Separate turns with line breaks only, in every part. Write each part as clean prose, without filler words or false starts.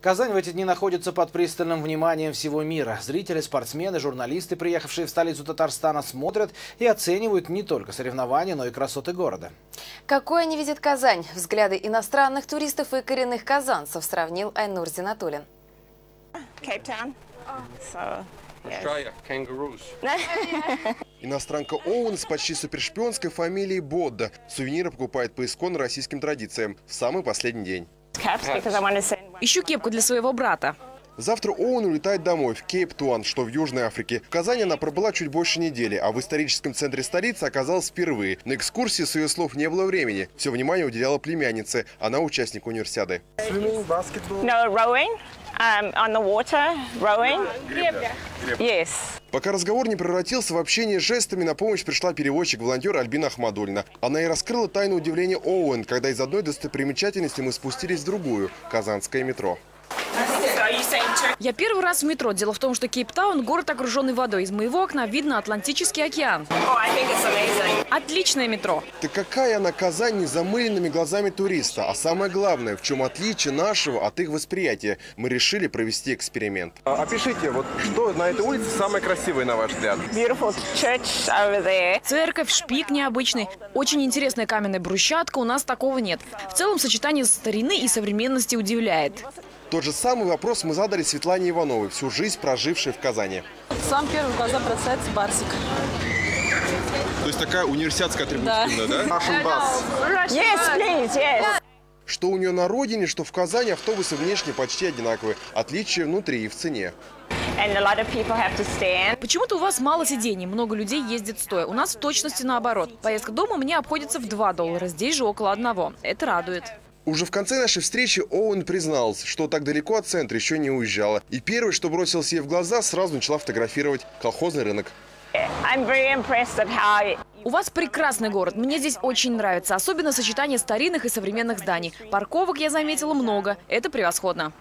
Казань в эти дни находится под пристальным вниманием всего мира. Зрители, спортсмены, журналисты, приехавшие в столицу Татарстана, смотрят и оценивают не только соревнования, но и красоты города.
Какой они видят Казань? Взгляды иностранных туристов и коренных казанцев сравнил Айнур Зинатуллин.
Иностранка Оуэн с почти супершпионской фамилией Бодда. Сувениры покупает по исконно российским традициям в самый последний день.
Ищу кепку для своего брата.
Завтра Оуэн улетает домой, в Кейптаун, что в Южной Африке. В Казани она пробыла чуть больше недели, а в историческом центре столицы оказалась впервые. На экскурсии, с ее слов, не было времени. Все внимание уделяла племяннице. Она участник универсиады. Пока разговор не превратился в общение жестами, на помощь пришла переводчик-волонтер Альбина Ахмадуллина. Она и раскрыла тайну удивления Оуэн, когда из одной достопримечательности мы спустились в другую – казанское метро.
Я первый раз в метро. Дело в том, что Кейптаун – город, окруженный водой. Из моего окна видно Атлантический океан. Отличное метро.
Так какая она Казань незамыленными глазами туриста? А самое главное, в чем отличие нашего от их восприятия? Мы решили провести эксперимент.
Опишите, вот что на этой улице самое красивое, на ваш взгляд?
Церковь, шпик необычный. Очень интересная каменная брусчатка. У нас такого нет. В целом сочетание старины и современности удивляет.
Тот же самый вопрос мы задали Светлане Ивановой, всю жизнь прожившей в Казани.
Сам первый в глаза бросается барсик.
То есть такая университетская атрибутивная, да?
Что у нее на родине, что в Казани, автобусы внешне почти одинаковые. Отличия внутри и в цене.
Почему-то у вас мало сидений, много людей ездит стоя. У нас в точности наоборот. Поездка дома мне обходится в $2, здесь же около 1. Это радует.
Уже в конце нашей встречи Оуэн призналась, что так далеко от центра еще не уезжала. И первое, что бросилось ей в глаза, сразу начала фотографировать колхозный рынок.
У вас прекрасный город. Мне здесь очень нравится. Особенно сочетание старинных и современных зданий. Парковок я заметила много. Это превосходно.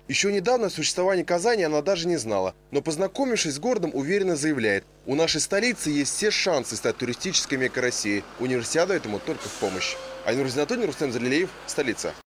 Еще недавно о существовании Казани она даже не знала. Но познакомившись с городом, уверенно заявляет, у нашей столицы есть все шансы стать туристической меккой России. Универсиада этому только в помощь. Айнур Зинатуллин, Рустем Залилеев, столица.